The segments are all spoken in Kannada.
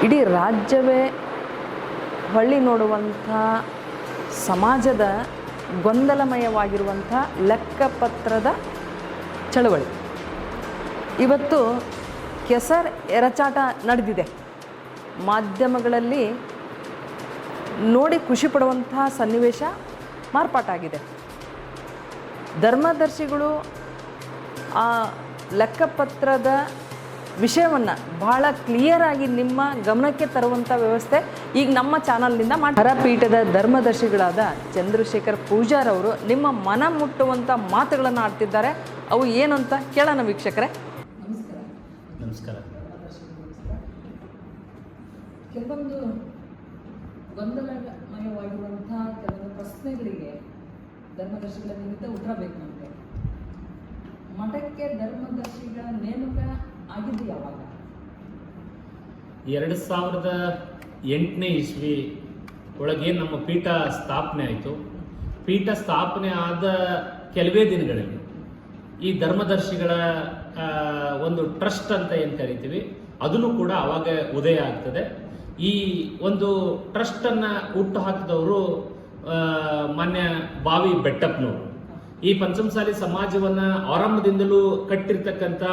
ಇಡೀ ರಾಜ್ಯವೇ ಹೊಳ್ಳಿ ನೋಡುವಂಥ ಸಮಾಜದ ಗೊಂದಲಮಯವಾಗಿರುವಂಥ ಲೆಕ್ಕಪತ್ರದ ಚಳವಳಿ ಇವತ್ತು ಕೆಸರ್ ಎರಚಾಟ ನಡೆದಿದೆ. ಮಾಧ್ಯಮಗಳಲ್ಲಿ ನೋಡಿ ಖುಷಿ ಪಡುವಂಥ ಸನ್ನಿವೇಶ ಮಾರ್ಪಾಟಾಗಿದೆ. ಧರ್ಮದರ್ಶಿಗಳು ಆ ಲೆಕ್ಕಪತ್ರದ ವಿಷಯವನ್ನು ಭಾಳ ಕ್ಲಿಯರಾಗಿ ನಿಮ್ಮ ಗಮನಕ್ಕೆ ತರುವಂಥ ವ್ಯವಸ್ಥೆ ಈಗ ನಮ್ಮ ಚಾನಲ್ನಿಂದ ಹರಪೀಠದ ಧರ್ಮದರ್ಶಿಗಳಾದ ಚಂದ್ರಶೇಖರ್ ಪೂಜಾರ್ ಅವರು ನಿಮ್ಮ ಮನ ಮುಟ್ಟುವಂಥ ಮಾತುಗಳನ್ನು ಆಡ್ತಿದ್ದಾರೆ. ಅವು ಏನು ಅಂತ ಕೇಳೋಣ ವೀಕ್ಷಕರೇ. ನಮಸ್ಕಾರ. ಕೆಲವೊಂದು ಗೊಂದಲಮಯವಾಗಿರುವಂಥ ಕೆಲವೊಂದು ಪ್ರಶ್ನೆಗಳಿಗೆ ಧರ್ಮದರ್ಶಿಗಳ ನಿಮಿತ್ತ ಉತ್ತರ ಬೇಕು ನಮಗೆ. ಮಠಕ್ಕೆ ಧರ್ಮದರ್ಶಿಗಳ ನೇಮಕ ಆಗಿದ್ದು ಯಾವಾಗ? 2008ನೇ ಇಸ್ವಿ ಒಳಗೆ ನಮ್ಮ ಪೀಠ ಸ್ಥಾಪನೆ ಆಯಿತು. ಪೀಠ ಸ್ಥಾಪನೆ ಆದ ಕೆಲವೇ ದಿನಗಳಲ್ಲಿ ಈ ಧರ್ಮದರ್ಶಿಗಳ ಒಂದು ಟ್ರಸ್ಟ್ ಅಂತ ಏನು ಕರಿತೀವಿ ಅದನ್ನು ಕೂಡ ಅವಾಗ ಉದಯ ಆಗ್ತದೆ. ಈ ಒಂದು ಟ್ರಸ್ಟನ್ನು ಹುಟ್ಟು ಹಾಕಿದವರು ಮಾನ್ಯ ಬಾವಿ ಬೆಟ್ಟಪ್ಪನವರು. ಈ ಪಂಚಮಸಾಲಿ ಸಮಾಜವನ್ನು ಆರಂಭದಿಂದಲೂ ಕಟ್ಟಿರ್ತಕ್ಕಂಥ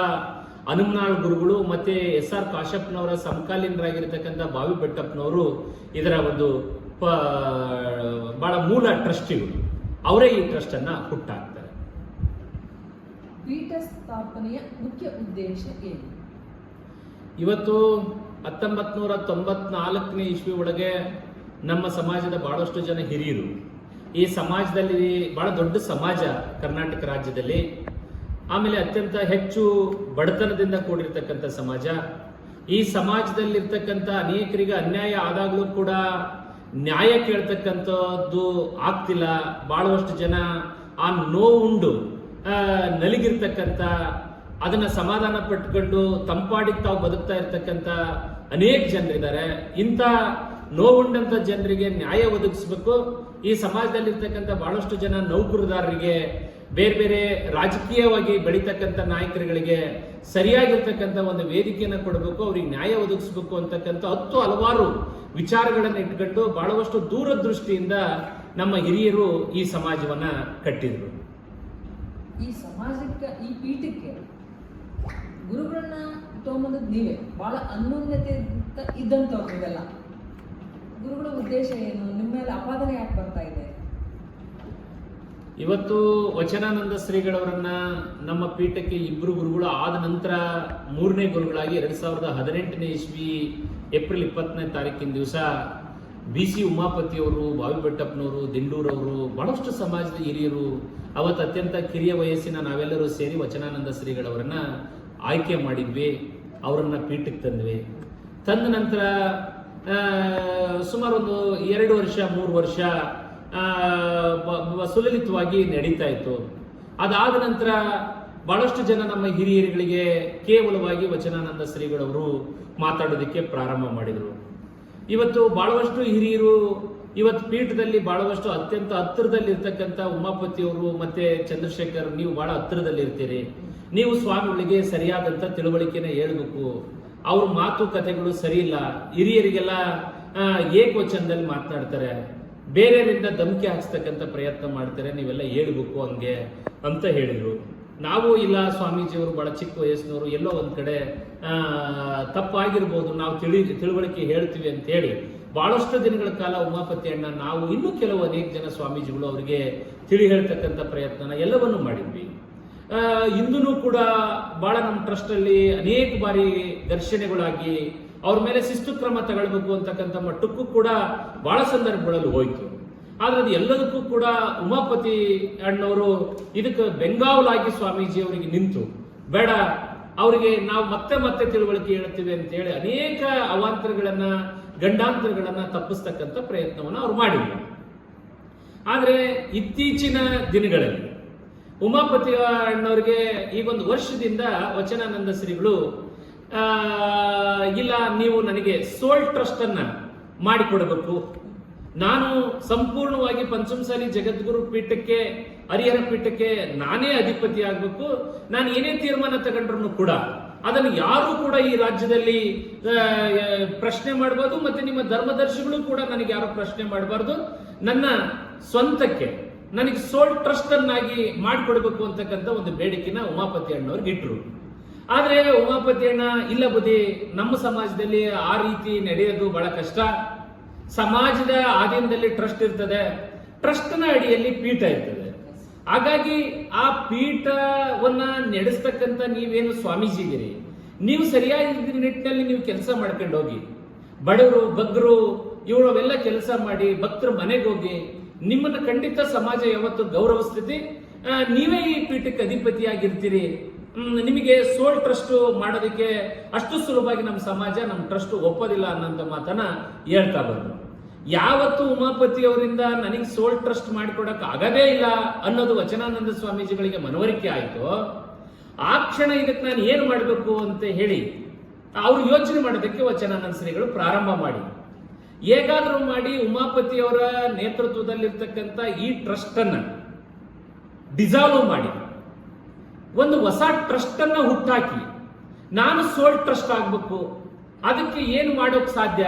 ಹನುಮನಾಳ್ ಗುರುಗಳು ಮತ್ತೆ SR ಕಾಶ್ಯಪ್ನವರ ಸಮಕಾಲೀನರಾಗಿರ್ತಕ್ಕಂಥ ಬಾವಿ ಬೆಟ್ಟಪ್ಪನವರು ಇದರ ಒಂದು ಬಹಳ ಮೂಲ ಟ್ರಸ್ಟಿಗಳು. ಅವರೇ ಈ ಟ್ರಸ್ಟ್ ಅನ್ನ ಹುಟ್ಟಾಕ್ತಾರೆ. ಪೀಠ ಸ್ಥಾಪನೆಯ ಮುಖ್ಯ ಉದ್ದೇಶ ಏನು? ಇವತ್ತು 1994ನೇ ಇಸ್ವಿ ಒಳಗೆ ನಮ್ಮ ಸಮಾಜದ ಬಹಳಷ್ಟು ಜನ ಹಿರಿಯರು, ಈ ಸಮಾಜದಲ್ಲಿ ಬಹಳ ದೊಡ್ಡ ಸಮಾಜ ಕರ್ನಾಟಕ ರಾಜ್ಯದಲ್ಲಿ, ಆಮೇಲೆ ಅತ್ಯಂತ ಹೆಚ್ಚು ಬಡತನದಿಂದ ಕೂಡಿರ್ತಕ್ಕಂಥ ಸಮಾಜ. ಈ ಸಮಾಜದಲ್ಲಿರ್ತಕ್ಕಂಥ ಅನೇಕರಿಗೆ ಅನ್ಯಾಯ ಆದಾಗಲೂ ಕೂಡ ನ್ಯಾಯ ಕೇಳ್ತಕ್ಕಂಥದ್ದು ಆಗ್ತಿಲ್ಲ. ಬಹಳಷ್ಟು ಜನ ಆ ನೋವುಂಡು ನಲಿಗಿರ್ತಕ್ಕಂಥ, ಅದನ್ನ ಸಮಾಧಾನ ಪಟ್ಕೊಂಡು ತಂಪಾಡಿಗೆ ತಾವು ಬದುಕ್ತಾ ಇರ್ತಕ್ಕಂಥ ಅನೇಕ ಜನರಿದ್ದಾರೆ. ಇಂಥ ನೋವುಂಡಂತ ಜನರಿಗೆ ನ್ಯಾಯ ಒದಗಿಸ್ಬೇಕು. ಈ ಸಮಾಜದಲ್ಲಿರ್ತಕ್ಕಂಥ ಬಹಳಷ್ಟು ಜನ ನೌಕರದಾರರಿಗೆ, ಬೇರೆ ಬೇರೆ ರಾಜಕೀಯವಾಗಿ ಬೆಳೀತಕ್ಕಂಥ ನಾಯಕರುಗಳಿಗೆ ಸರಿಯಾಗಿರ್ತಕ್ಕಂಥ ಒಂದು ವೇದಿಕೆಯನ್ನು ಕೊಡಬೇಕು, ಅವ್ರಿಗೆ ನ್ಯಾಯ ಒದಗಿಸ್ಬೇಕು ಅಂತಕ್ಕಂಥ ಹಲವಾರು ವಿಚಾರಗಳನ್ನು ಇಟ್ಕೊಂಡು ಬಹಳಷ್ಟು ದೂರದೃಷ್ಟಿಯಿಂದ ನಮ್ಮ ಹಿರಿಯರು ಈ ಸಮಾಜವನ್ನ ಕಟ್ಟಿದ್ರು. ಈ ಸಮಾಜಕ್ಕೆ, ಈ ಪೀಠಕ್ಕೆ ಗುರುಗಳನ್ನ ತಗೊಂಬಂದದ್ದು ನೀವೇ. ಬಹಳ ಅನ್ಯೋನ್ಯತೆ ಇದ್ದಂಥವ್ರು ನೀವೆಲ್ಲ. ಗುರುಗಳ ಉದ್ದೇಶ ಏನು? ನಿಮ್ಮ ಮೇಲೆ ಅಪಾದನೆ ಯಾಕೆ ಬರ್ತಾ ಇದೆ? ಇವತ್ತು ವಚನಾನಂದ ಶ್ರೀಗಳವರನ್ನ ನಮ್ಮ ಪೀಠಕ್ಕೆ ಇಬ್ಬರು ಗುರುಗಳು ಆದ ನಂತರ 3ನೇ ಗುರುಗಳಾಗಿ 2018ನೇ ಇಸ್ವಿ ಏಪ್ರಿಲ್ 20ನೇ ತಾರೀಕಿನ ದಿವಸ BC ಉಮಾಪತಿಯವರು, ಬಾವಿ ಬೆಟ್ಟಪ್ಪನವರು, ದಿಂಡೂರವರು, ಬಹಳಷ್ಟು ಸಮಾಜದ ಹಿರಿಯರು, ಅವತ್ತು ಅತ್ಯಂತ ಕಿರಿಯ ವಯಸ್ಸಿನ ನಾವೆಲ್ಲರೂ ಸೇರಿ ವಚನಾನಂದ ಶ್ರೀಗಳವರನ್ನ ಆಯ್ಕೆ ಮಾಡಿದ್ವಿ. ಅವರನ್ನ ಪೀಠಕ್ಕೆ ತಂದ್ವಿ. ತಂದ ನಂತರ ಸುಮಾರು ಒಂದು 2 ವರ್ಷ 3 ವರ್ಷ ಸುಲಲಿತವಾಗಿ ನಡೀತಾ ಇತ್ತು. ಅದಾದ ನಂತರ ಬಹಳಷ್ಟು ಜನ ನಮ್ಮ ಹಿರಿಯರುಗಳಿಗೆ ಕೇವಲವಾಗಿ ವಚನಾನಂದ ಶ್ರೀಗಳವರು ಮಾತಾಡೋದಕ್ಕೆ ಪ್ರಾರಂಭ ಮಾಡಿದರು. ಇವತ್ತು ಬಹಳಷ್ಟು ಹಿರಿಯರು ಇವತ್ತು ಪೀಠದಲ್ಲಿ ಬಹಳಷ್ಟು ಅತ್ಯಂತ ಹತ್ತಿರದಲ್ಲಿರ್ತಕ್ಕಂಥ ಉಮಾಪತಿಯವರು ಮತ್ತೆ ಚಂದ್ರಶೇಖರ್, ನೀವು ಬಹಳ ಹತ್ತಿರದಲ್ಲಿರ್ತೀರಿ. ನೀವು ಸ್ವಾಮಿಗಳಿಗೆ ಸರಿಯಾದಂಥ ತಿಳುವಳಿಕೆನ ಹೇಳ್ಬೇಕು. ಅವ್ರ ಮಾತುಕತೆಗಳು ಸರಿ ಇಲ್ಲ. ಹಿರಿಯರಿಗೆಲ್ಲ ಏಕವಚನದಲ್ಲಿ ಮಾತನಾಡ್ತಾರೆ, ಬೇರೆಯವರಿಂದ ಧಮಕಿ ಹಾಕ್ಸ್ತಕ್ಕಂಥ ಪ್ರಯತ್ನ ಮಾಡ್ತಾರೆ. ನೀವೆಲ್ಲ ಹೇಳ್ಬೇಕು ಹಂಗೆ ಅಂತ ಹೇಳಿದ್ರು. ನಾವು ಇಲ್ಲ, ಸ್ವಾಮೀಜಿಯವರು ಬಹಳ ಚಿಕ್ಕ ವಯಸ್ಸಿನವರು, ಎಲ್ಲೋ ಒಂದ್ ಕಡೆ ತಪ್ಪಾಗಿರ್ಬೋದು, ನಾವು ತಿಳುವಳಿಕೆ ಹೇಳ್ತೀವಿ ಅಂತ ಹೇಳಿ ಬಹಳಷ್ಟು ದಿನಗಳ ಕಾಲ ಉಮಾಪತಿ ಅಣ್ಣ, ನಾವು ಇನ್ನೂ ಕೆಲವು ಅನೇಕ ಜನ ಸ್ವಾಮೀಜಿಗಳು ಅವರಿಗೆ ತಿಳಿ ಹೇಳ್ತಕ್ಕಂಥ ಪ್ರಯತ್ನ ಎಲ್ಲವನ್ನೂ ಮಾಡಿದ್ವಿ. ಇಂದೂ ಕೂಡ ಬಹಳ ನಮ್ಮ ಟ್ರಸ್ಟ್ ಅಲ್ಲಿ ಅನೇಕ ಬಾರಿ ಘರ್ಷಣೆಗಳಾಗಿ ಅವ್ರ ಮೇಲೆ ಶಿಸ್ತು ಕ್ರಮ ತಗೊಳ್ಬೇಕು ಅಂತಕ್ಕಂಥ ಮಟ್ಟಕ್ಕೂ ಕೂಡ ಬಹಳ ಸಂದರ್ಭಗಳಲ್ಲಿ ಹೋಯ್ತು. ಆದ್ರೆ ಅದು ಎಲ್ಲದಕ್ಕೂ ಕೂಡ ಉಮಾಪತಿ ಅಣ್ಣವರು ಇದಕ್ಕೆ ಬೆಂಗಾವಲಾಗಿ ಸ್ವಾಮೀಜಿ ಅವರಿಗೆ ನಿಂತು, ಬೇಡ ಅವರಿಗೆ ನಾವು ಮತ್ತೆ ಮತ್ತೆ ತಿಳುವಳಿಕೆ ಹೇಳ್ತೀವಿ ಅಂತ ಹೇಳಿ ಅನೇಕ ಅವಾಂತರಗಳನ್ನ, ಗಂಡಾಂತರಗಳನ್ನ ತಪ್ಪಿಸ್ತಕ್ಕಂಥ ಪ್ರಯತ್ನವನ್ನು ಅವ್ರು ಮಾಡಿದ್ರು. ಆದ್ರೆ ಇತ್ತೀಚಿನ ದಿನಗಳಲ್ಲಿ ಉಮಾಪತಿ ಅಣ್ಣವ್ರಿಗೆ ಈಗ ಒಂದು ವರ್ಷದಿಂದ ವಚನಾನಂದ ಶ್ರೀಗಳು ಇಲ್ಲ, ನೀವು ನನಗೆ ಸೋಲ್ ಟ್ರಸ್ಟ್ ಅನ್ನ ಮಾಡಿಕೊಡಬೇಕು, ನಾನು ಸಂಪೂರ್ಣವಾಗಿ ಪಂಚಮಸಾಲಿ ಜಗದ್ಗುರು ಪೀಠಕ್ಕೆ, ಹರಿಹರ ಪೀಠಕ್ಕೆ ನಾನೇ ಅಧಿಪತಿ ಆಗ್ಬೇಕು, ನಾನು ಏನೇ ತೀರ್ಮಾನ ತಗೊಂಡ್ರು ಕೂಡ ಅದನ್ನು ಯಾರು ಕೂಡ ಈ ರಾಜ್ಯದಲ್ಲಿ ಪ್ರಶ್ನೆ ಮಾಡಬಹುದು. ಮತ್ತೆ ನಿಮ್ಮ ಧರ್ಮದರ್ಶಿಗಳು ಕೂಡ ನನಗೆ ಯಾರು ಪ್ರಶ್ನೆ ಮಾಡಬಾರ್ದು. ನನ್ನ ಸ್ವಂತಕ್ಕೆ ನನಗೆ ಸೋಲ್ ಟ್ರಸ್ಟ್ ಅನ್ನಾಗಿ ಮಾಡಿಕೊಡ್ಬೇಕು ಅಂತಕ್ಕಂಥ ಒಂದು ಬೇಡಿಕೆನ ಉಮಾಪತಿ ಅಣ್ಣವ್ರಿಗೆ ಇಟ್ರು. ಆದ್ರೆ ಉಮಾಪತಿ ಅಣ್ಣ ಇಲ್ಲ ಬುದ್ಧಿ, ನಮ್ಮ ಸಮಾಜದಲ್ಲಿ ಆ ರೀತಿ ನಡೆಯೋದು ಬಹಳ ಕಷ್ಟ. ಸಮಾಜದ ಆಧೀನದಲ್ಲಿ ಟ್ರಸ್ಟ್ ಇರ್ತದೆ, ಟ್ರಸ್ಟ್ನ ಅಡಿಯಲ್ಲಿ ಪೀಠ ಇರ್ತದೆ. ಹಾಗಾಗಿ ಆ ಪೀಠವನ್ನ ನಡೆಸ್ತಕ್ಕಂಥ ನೀವೇನು ಸ್ವಾಮೀಜಿಗಿರಿ, ನೀವು ಸರಿಯಾದ ನಿಟ್ಟಿನಲ್ಲಿ ನೀವು ಕೆಲಸ ಮಾಡ್ಕೊಂಡು ಹೋಗಿ. ಬಡವರು ಬಗ್ಗರು ಇವರವೆಲ್ಲ ಕೆಲಸ ಮಾಡಿ ಭಕ್ತರ ಮನೆಗೆ ಹೋಗಿ, ನಿಮ್ಮನ್ನ ಖಂಡಿತ ಸಮಾಜ ಯಾವತ್ತು ಗೌರವಿಸ್ತೈತಿ. ನೀವೇ ಈ ಪೀಠಕ್ಕೆ ಅಧಿಪತಿಯಾಗಿರ್ತೀರಿ. ನಿಮಗೆ ಸೋಲ್ ಟ್ರಸ್ಟ್ ಮಾಡೋದಕ್ಕೆ ಅಷ್ಟು ಸುಲಭವಾಗಿ ನಮ್ಮ ಸಮಾಜ ನಮ್ಮ ಟ್ರಸ್ಟ್ ಒಪ್ಪೋದಿಲ್ಲ ಅನ್ನೋಂಥ ಮಾತನ್ನ ಹೇಳ್ತಾ ಬಂದ್ರು. ಯಾವತ್ತು ಉಮಾಪತಿ ಅವರಿಂದ ನನಗೆ ಸೋಲ್ ಟ್ರಸ್ಟ್ ಮಾಡಿಕೊಡಕ್ ಆಗದೇ ಇಲ್ಲ ಅನ್ನೋದು ವಚನಾನಂದ ಸ್ವಾಮೀಜಿಗಳಿಗೆ ಮನವರಿಕೆ ಆಯ್ತು, ಆ ಕ್ಷಣ ಇದಕ್ಕೆ ನಾನು ಏನು ಮಾಡಬೇಕು ಅಂತ ಹೇಳಿ ಅವ್ರು ಯೋಚನೆ ಮಾಡೋದಕ್ಕೆ ವಚನಾನಂದ ಶ್ರೀಗಳು ಪ್ರಾರಂಭ ಮಾಡಿ ಹೇಗಾದ್ರೂ ಮಾಡಿ ಉಮಾಪತಿಯವರ ನೇತೃತ್ವದಲ್ಲಿರ್ತಕ್ಕಂಥ ಈ ಟ್ರಸ್ಟ್ ಅನ್ನ ಡಿಸಾಲ್ವ್ ಮಾಡಿ ಒಂದು ಹೊಸ ಟ್ರಸ್ಟ್ ಅನ್ನ ಹುಟ್ಟಾಕಿ ನಾನು ಸೋಲ್ ಟ್ರಸ್ಟ್ ಆಗ್ಬೇಕು, ಅದಕ್ಕೆ ಏನು ಮಾಡೋಕ್ ಸಾಧ್ಯ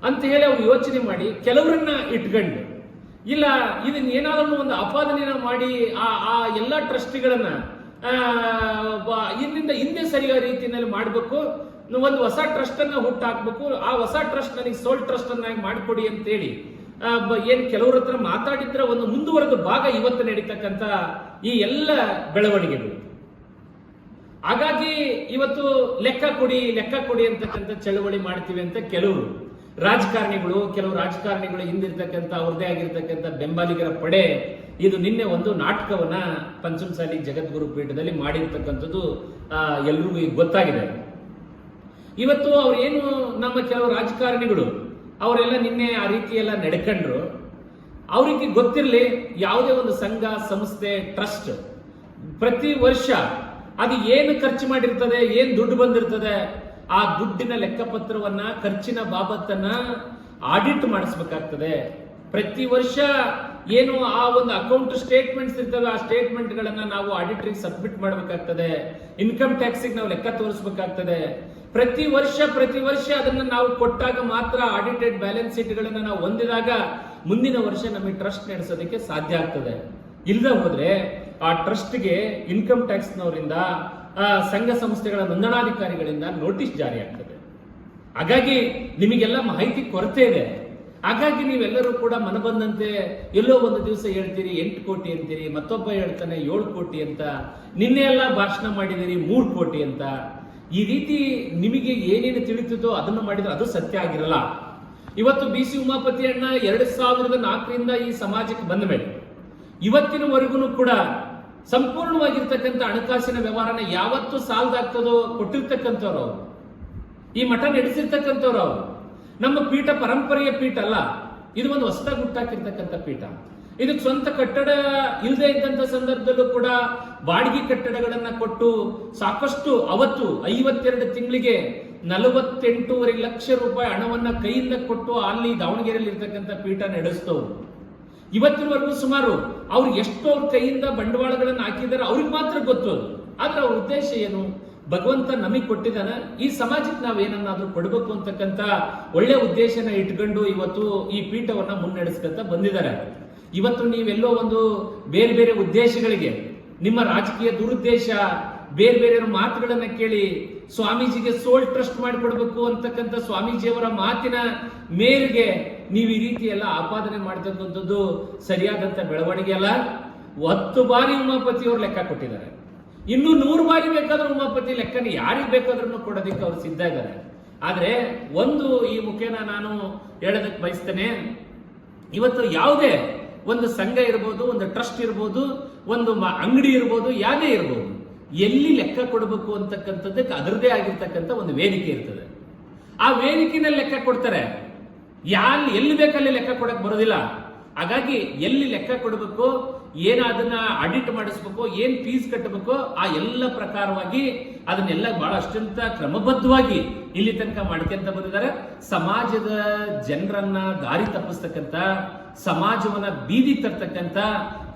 ಅಂತ ಹೇಳಿ ಅವ್ರು ಯೋಚನೆ ಮಾಡಿ ಕೆಲವರನ್ನ ಇಟ್ಕೊಂಡು, ಇಲ್ಲ ಇದನ್ನ ಏನಾದ್ರೂ ಒಂದು ಅಪಾದನೆಯನ್ನ ಮಾಡಿ ಆ ಎಲ್ಲ ಟ್ರಸ್ಟಿಗಳನ್ನ ಹಿಂದೆ ಸರಿಯಾದ ರೀತಿಯಲ್ಲಿ ಮಾಡಬೇಕು, ಒಂದು ಹೊಸ ಟ್ರಸ್ಟ್ ಅನ್ನ ಹುಟ್ಟಾಕ್ಬೇಕು, ಆ ಹೊಸ ಟ್ರಸ್ಟ್ ನನಗೆ ಸೋಲ್ ಟ್ರಸ್ಟ್ ಅನ್ನಾಗಿ ಮಾಡಿಕೊಡಿ ಅಂತೇಳಿ ಏನ್ ಕೆಲವ್ರ ಹತ್ರ ಮಾತಾಡಿದ್ರೆ ಒಂದು ಮುಂದುವರೆದ ಭಾಗ ಇವತ್ತು ನಡೀತಕ್ಕಂಥ ಈ ಎಲ್ಲ ಬೆಳವಣಿಗೆಗಳು. ಹಾಗಾಗಿ ಇವತ್ತು ಲೆಕ್ಕ ಕೊಡಿ ಅಂತಕ್ಕಂಥ ಚಳವಳಿ ಮಾಡ್ತೀವಿ ಅಂತ ಕೆಲವರು ರಾಜಕಾರಣಿಗಳು ಹಿಂದಿರ್ತಕ್ಕಂಥ ಅವ್ರದೇ ಆಗಿರ್ತಕ್ಕಂಥ ಬೆಂಬಲಿಗರ ಪಡೆ ಇದು ನಿನ್ನೆ ಒಂದು ನಾಟಕವನ್ನ ಪಂಚಮಸಾಲಿ ಜಗದ್ಗುರು ಪೀಠದಲ್ಲಿ ಮಾಡಿರ್ತಕ್ಕಂಥದ್ದು ಎಲ್ರಿಗೂ ಈಗ ಗೊತ್ತಾಗಿದೆ. ಇವತ್ತು ಅವ್ರೇನು ನಮ್ಮ ಕೆಲವು ರಾಜಕಾರಣಿಗಳು ಅವರೆಲ್ಲ ನಿನ್ನೆ ಆ ರೀತಿ ಎಲ್ಲ ನಡ್ಕೊಂಡ್ರು. ಅವರಿಗೆ ಗೊತ್ತಿರಲಿ, ಯಾವುದೇ ಒಂದು ಸಂಘ ಸಂಸ್ಥೆ ಟ್ರಸ್ಟ್ ಪ್ರತಿ ವರ್ಷ ಅದು ಏನು ಖರ್ಚು ಮಾಡಿರ್ತದೆ, ಏನ್ ದುಡ್ಡು ಬಂದಿರ್ತದೆ, ಆ ದುಡ್ಡಿನ ಲೆಕ್ಕಪತ್ರವನ್ನ ಖರ್ಚಿನ ಬಾಬತ್ತನ್ನ ಆಡಿಟ್ ಮಾಡಿಸ್ಬೇಕಾಗ್ತದೆ. ಪ್ರತಿ ವರ್ಷ ಏನು ಆ ಒಂದು ಅಕೌಂಟ್ ಸ್ಟೇಟ್ಮೆಂಟ್ಸ್ ಇರ್ತವೆ, ಆ ಸ್ಟೇಟ್ಮೆಂಟ್ ಗಳನ್ನ ನಾವು ಆಡಿಟರಿಗೆ ಸಬ್ಮಿಟ್ ಮಾಡಬೇಕಾಗ್ತದೆ. ಇನ್ಕಮ್ ಟ್ಯಾಕ್ಸಿಗೆ ನಾವು ಲೆಕ್ಕ ತೋರಿಸಬೇಕಾಗ್ತದೆ. ಪ್ರತಿ ವರ್ಷ ಅದನ್ನ ನಾವು ಕೊಟ್ಟಾಗ ಮಾತ್ರ ಆಡಿಟೆಡ್ ಬ್ಯಾಲೆನ್ಸ್ ಶೀಟ್ ಗಳನ್ನ ನಾವು ಹೊಂದಿದಾಗ ಮುಂದಿನ ವರ್ಷ ನಮಗೆ ಟ್ರಸ್ಟ್ ನಡೆಸೋದಕ್ಕೆ ಸಾಧ್ಯ ಆಗ್ತದೆ. ಇಲ್ಲದೆ ಹೋದ್ರೆ ಆ ಟ್ರಸ್ಟ್ಗೆ ಇನ್ಕಮ್ ಟ್ಯಾಕ್ಸ್ ನವರಿಂದ ಸಂಘ ಸಂಸ್ಥೆಗಳ ನೋಂದಣಾಧಿಕಾರಿಗಳಿಂದ ನೋಟಿಸ್ ಜಾರಿ ಆಗ್ತದೆ. ಹಾಗಾಗಿ ನಿಮಗೆಲ್ಲ ಮಾಹಿತಿ ಕೊರತೆ ಇದೆ. ಹಾಗಾಗಿ ನೀವೆಲ್ಲರೂ ಕೂಡ ಮನಬಂದಂತೆ ಎಲ್ಲೋ ಒಂದು ದಿವಸ ಹೇಳ್ತೀರಿ 8 ಕೋಟಿ ಅಂತೀರಿ, ಮತ್ತೊಬ್ಬ ಹೇಳ್ತಾನೆ 7 ಕೋಟಿ ಅಂತ, ನಿನ್ನೆ ಎಲ್ಲ ಭಾಷಣ ಮಾಡಿದಿರಿ 3 ಕೋಟಿ ಅಂತ. ಈ ರೀತಿ ನಿಮಗೆ ಏನೇನು ತಿಳಿತದೋ ಅದನ್ನು ಮಾಡಿದ್ರೆ ಅದು ಸತ್ಯ ಆಗಿರಲ್ಲ. ಇವತ್ತು BC ಉಮಾಪತಿ ಅಣ್ಣ 2004ರಿಂದ ಈ ಸಮಾಜಕ್ಕೆ ಬಂದ ಮೇಲೆ ಇವತ್ತಿನವರೆಗೂ ಕೂಡ ಸಂಪೂರ್ಣವಾಗಿರ್ತಕ್ಕಂಥ ಹಣಕಾಸಿನ ವ್ಯವಹಾರನ ಯಾವತ್ತು ಸಾಲದಾಗ್ತದೋ ಕೊಟ್ಟಿರ್ತಕ್ಕಂಥವ್ರು ಅವರು, ಈ ಮಠ ನಡೆಸಿರ್ತಕ್ಕಂಥವ್ರು ಅವರು. ನಮ್ಮ ಪೀಠ ಪರಂಪರೆಯ ಪೀಠ ಅಲ್ಲ, ಇದು ಒಂದು ಹೊಸದಾಗಿ ಹುಟ್ಟಾಕಿರ್ತಕ್ಕಂಥ ಪೀಠ. ಇದಕ್ಕೆ ಸ್ವಂತ ಕಟ್ಟಡ ಇಲ್ಲದೆ ಇದ್ದಂತ ಸಂದರ್ಭದಲ್ಲೂ ಕೂಡ ಬಾಡಿಗೆ ಕಟ್ಟಡಗಳನ್ನ ಕೊಟ್ಟು ಸಾಕಷ್ಟು ಅವತ್ತು 52 ತಿಂಗಳಿಗೆ 48.5 ಲಕ್ಷ ರೂಪಾಯಿ ಹಣವನ್ನ ಕೈಯಿಂದ ಕೊಟ್ಟು ಅಲ್ಲಿ ದಾವಣಗೆರೆಯಲ್ಲಿ ಇರ್ತಕ್ಕಂಥ ಪೀಠ ನಡೆಸ್ತವ್ರು. ಇವತ್ತಿನವರೆಗೂ ಸುಮಾರು ಅವ್ರು ಎಷ್ಟು ಅವ್ರ ಕೈಯಿಂದ ಬಂಡವಾಳಗಳನ್ನು ಹಾಕಿದ್ದಾರೆ ಅವ್ರಿಗೆ ಮಾತ್ರ ಗೊತ್ತು. ಆದ್ರೆ ಅವ್ರ ಉದ್ದೇಶ ಏನು? ಭಗವಂತ ನಮಗೆ ಕೊಟ್ಟಿದ್ದಾನ, ಈ ಸಮಾಜಕ್ಕೆ ನಾವೇನನ್ನಾದ್ರೂ ಕೊಡಬೇಕು ಅಂತಕ್ಕಂಥ ಒಳ್ಳೆ ಉದ್ದೇಶನ ಇಟ್ಕೊಂಡು ಇವತ್ತು ಈ ಪೀಠವನ್ನ ಮುನ್ನಡೆಸ್ಕೊಂತ ಬಂದಿದ್ದಾರೆ. ಇವತ್ತು ನೀವೆಲ್ಲೋ ಒಂದು ಬೇರೆ ಬೇರೆ ಉದ್ದೇಶಗಳಿಗೆ, ನಿಮ್ಮ ರಾಜಕೀಯ ದುರುದ್ದೇಶ, ಬೇರೆ ಬೇರೆ ಮಾತುಗಳನ್ನ ಕೇಳಿ ಸ್ವಾಮೀಜಿಗೆ ಸೋಲ್ ಟ್ರಸ್ಟ್ ಮಾಡಿಕೊಡ್ಬೇಕು ಅಂತಕ್ಕಂಥ ಸ್ವಾಮೀಜಿಯವರ ಮಾತಿನ ಮೇರೆಗೆ ನೀವು ಈ ರೀತಿ ಎಲ್ಲ ಆಪಾದನೆ ಮಾಡ್ತಕ್ಕಂಥದ್ದು ಸರಿಯಾದಂತ ಬೆಳವಣಿಗೆ ಅಲ್ಲ. 10 ಬಾರಿ ಉಮಾಪತಿಯವರು ಲೆಕ್ಕ ಕೊಟ್ಟಿದ್ದಾರೆ, ಇನ್ನು 100 ಬಾರಿ ಬೇಕಾದ್ರೂ ಉಮಾಪತಿ ಲೆಕ್ಕನ ಯಾರಿಗೆ ಬೇಕಾದ್ರೂ ಕೊಡೋದಕ್ಕೆ ಅವ್ರು ಸಿದ್ಧ ಇದ್ದಾರೆ. ಆದ್ರೆ ಒಂದು ಈ ಮುಖೇನ ನಾನು ಹೇಳೋದಕ್ಕೆ ಬಯಸ್ತೇನೆ, ಇವತ್ತು ಯಾವುದೇ ಒಂದು ಸಂಘ ಇರ್ಬೋದು, ಒಂದು ಟ್ರಸ್ಟ್ ಇರ್ಬೋದು, ಒಂದು ಅಂಗಡಿ ಇರ್ಬೋದು, ಯಾವ್ದೇ ಇರ್ಬೋದು, ಎಲ್ಲಿ ಲೆಕ್ಕ ಕೊಡಬೇಕು ಅಂತಕ್ಕಂಥದ್ದಕ್ಕೆ ಅದರದೇ ಆಗಿರ್ತಕ್ಕಂಥ ಒಂದು ವೇದಿಕೆ ಇರ್ತದೆ. ಆ ವೇದಿಕೆನಲ್ಲಿ ಲೆಕ್ಕ ಕೊಡ್ತಾರೆ, ಎಲ್ಲಿ ಬೇಕಲ್ಲಿ ಲೆಕ್ಕ ಕೊಡಕ್ ಬರೋದಿಲ್ಲ. ಹಾಗಾಗಿ ಎಲ್ಲಿ ಲೆಕ್ಕ ಕೊಡಬೇಕು, ಅದನ್ನ ಆಡಿಟ್ ಮಾಡಿಸ್ಬೇಕು, ಏನ್ ಫೀಸ್ ಕಟ್ಟಬೇಕು, ಆ ಎಲ್ಲ ಪ್ರಕಾರವಾಗಿ ಅದನ್ನೆಲ್ಲ ಬಹಳ ಅಷ್ಟಂತ ಕ್ರಮಬದ್ಧವಾಗಿ ಇಲ್ಲಿ ತನಕ ಮಾಡ್ಕೊಂತ ಬಂದಿದ್ದಾರೆ. ಸಮಾಜದ ಜನರನ್ನ ದಾರಿ ತಪ್ಪಿಸ್ತಕ್ಕಂಥ, ಸಮಾಜವನ್ನ ಬೀದಿ ತರ್ತಕ್ಕಂಥ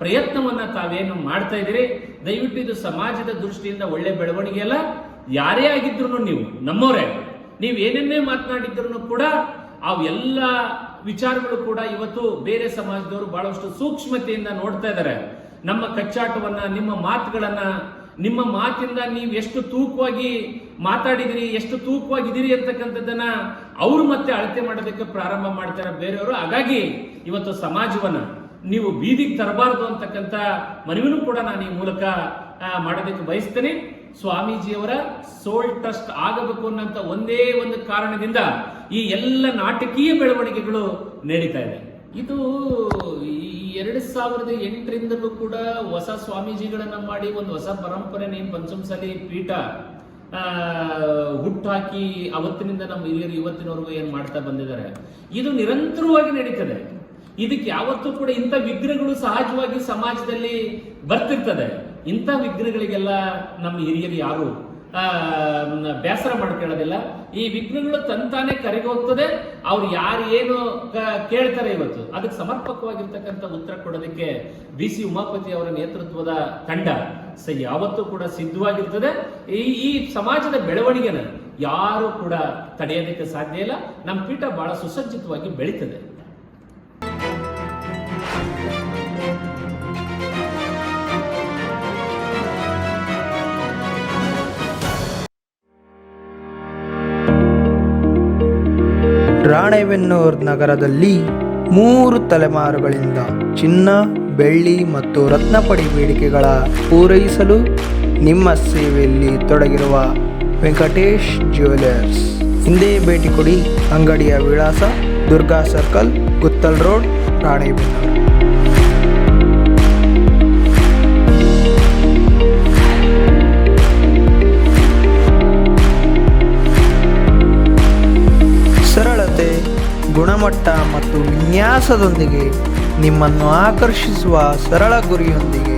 ಪ್ರಯತ್ನವನ್ನ ತಾವೇನು ಮಾಡ್ತಾ ಇದ್ದೀರಿ, ದಯವಿಟ್ಟು ಇದು ಸಮಾಜದ ದೃಷ್ಟಿಯಿಂದ ಒಳ್ಳೆ ಬೆಳವಣಿಗೆ ಅಲ್ಲ. ಯಾರೇ ಆಗಿದ್ರು ನೀವು ನಮ್ಮವರೇ, ನೀವು ಏನೇನೇ ಮಾತನಾಡಿದ್ರು ಕೂಡ ಅವೆಲ್ಲ ವಿಚಾರಗಳು ಕೂಡ ಇವತ್ತು ಬೇರೆ ಸಮಾಜದವರು ಬಹಳಷ್ಟು ಸೂಕ್ಷ್ಮತೆಯಿಂದ ನೋಡ್ತಾ ಇದ್ದಾರೆ. ನಮ್ಮ ಕಚ್ಚಾಟವನ್ನ, ನಿಮ್ಮ ಮಾತುಗಳನ್ನ, ನಿಮ್ಮ ಮಾತಿಂದ ನೀವು ಎಷ್ಟು ತೂಕವಾಗಿ ಮಾತಾಡಿದಿರಿ, ಎಷ್ಟು ತೂಕವಾಗಿದ್ದೀರಿ ಅಂತಕ್ಕಂಥದ್ದನ್ನ ಅವರು ಮತ್ತೆ ಅಳತೆ ಮಾಡೋದಕ್ಕೆ ಪ್ರಾರಂಭ ಮಾಡ್ತಾರೆ ಬೇರೆಯವರು. ಹಾಗಾಗಿ ಇವತ್ತು ಸಮಾಜವನ್ನ ನೀವು ಬೀದಿಗೆ ತರಬಾರದು ಅಂತಕ್ಕಂಥ ಮನವಿನೂ ಕೂಡ ನಾನು ಈ ಮೂಲಕ ಮಾಡೋದಕ್ಕೆ ಬಯಸ್ತೇನೆ. ಸ್ವಾಮೀಜಿಯವರ ಸೋಲ್ ಟ್ರಸ್ಟ್ ಆಗಬೇಕು ಅನ್ನೋಂಥ ಒಂದೇ ಒಂದು ಕಾರಣದಿಂದ ಈ ಎಲ್ಲ ನಾಟಕೀಯ ಬೆಳವಣಿಗೆಗಳು ನಡೀತಾ ಇದೆ. ಇದು 2008ರಿಂದಲೂ ಕೂಡ ಹೊಸ ಸ್ವಾಮೀಜಿಗಳನ್ನ ಮಾಡಿ ಒಂದು ಹೊಸ ಪರಂಪರೆ ಪಂಚಮಸಾಲಿ ಪೀಠ ಹುಟ್ಟಾಕಿ ಅವತ್ತಿನಿಂದ ನಮ್ಮ ಹಿರಿಯರು ಇವತ್ತಿನವರೆಗೂ ಏನ್ ಮಾಡ್ತಾ ಬಂದಿದ್ದಾರೆ. ಇದು ನಿರಂತರವಾಗಿ ನಡೀತದೆ. ಇದಕ್ಕೆ ಯಾವತ್ತೂ ಕೂಡ ಇಂಥ ವಿಘ್ನಗಳು ಸಹಜವಾಗಿ ಸಮಾಜದಲ್ಲಿ ಬರ್ತಿರ್ತದೆ. ಇಂಥ ವಿಘ್ನಗಳಿಗೆಲ್ಲ ನಮ್ಮ ಹಿರಿಯರು ಯಾರು ಬೇಸರ ಮಾಡ್ಕೊಳ್ಳೋದಿಲ್ಲ. ಈ ವಿಘ್ನಗಳು ತಂತಾನೆ ಕರೆಗೆ ಹೋಗ್ತದೆ. ಅವ್ರು ಯಾರು ಏನು ಕೇಳ್ತಾರೆ ಇವತ್ತು ಅದಕ್ಕೆ ಸಮರ್ಪಕವಾಗಿರ್ತಕ್ಕಂಥ ಉತ್ತರ ಕೊಡೋದಕ್ಕೆ BC ಉಮಾಪತಿ ಅವರ ನೇತೃತ್ವದ ತಂಡ ಯಾವತ್ತೂ ಕೂಡ ಸಿದ್ಧವಾಗಿರ್ತದೆ. ಈ ಸಮಾಜದ ಬೆಳವಣಿಗೆನ ಯಾರು ಕೂಡ ತಡೆಯೋದಕ್ಕೆ ಸಾಧ್ಯ ಇಲ್ಲ. ನಮ್ಮ ಪೀಠ ಬಹಳ ಸುಸಜ್ಜಿತವಾಗಿ ಬೆಳೀತದೆ. ರಾಣೆಬೆನ್ನೂರು ನಗರದಲ್ಲಿ 3 ತಲೆಮಾರುಗಳಿಂದ ಚಿನ್ನ, ಬೆಳ್ಳಿ ಮತ್ತು ರತ್ನಪಡಿ ಬೇಡಿಕೆಗಳ ಪೂರೈಸಲು ನಿಮ್ಮ ಸೇವೆಯಲ್ಲಿ ತೊಡಗಿರುವ ವೆಂಕಟೇಶ್ ಜ್ಯುವೆಲರ್ಸ್ ಹಿಂದೆ ಭೇಟಿ ಕೊಡಿ. ಅಂಗಡಿಯ ವಿಳಾಸ ದುರ್ಗಾ ಸರ್ಕಲ್, ಗುತ್ತಲ್ ರೋಡ್, ರಾಣೆಬೆನ್ನೂರು. ಸರಳತೆ, ಗುಣಮಟ್ಟ ಮತ್ತು ವಿನ್ಯಾಸದೊಂದಿಗೆ ನಿಮ್ಮನ್ನು ಆಕರ್ಷಿಸುವ ಸರಳ ಗುರಿಯೊಂದಿಗೆ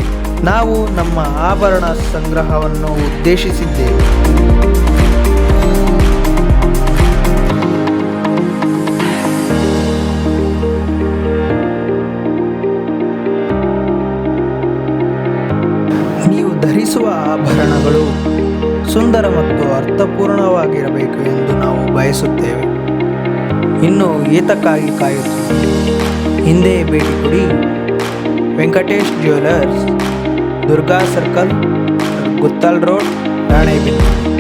ನಾವು ನಮ್ಮ ಆಭರಣ ಸಂಗ್ರಹವನ್ನು ಉದ್ದೇಶಿಸಿದ್ದೇವೆ. ನೀವು ಧರಿಸುವ ಆಭರಣಗಳು ಸುಂದರ ಮತ್ತು ಅರ್ಥಪೂರ್ಣವಾಗಿರಬೇಕು ಎಂದು ನಾವು ಬಯಸುತ್ತೇವೆ. ಇನ್ನು ಏತಕ್ಕಾಗಿ ಕಾಯುತ್ತೀರಿ? ಹಿಂದೆ ಭೇಟಿ ಕೊಡಿ. Venkatesh jewellers, Durga circle, Guttal road, Ranebennur.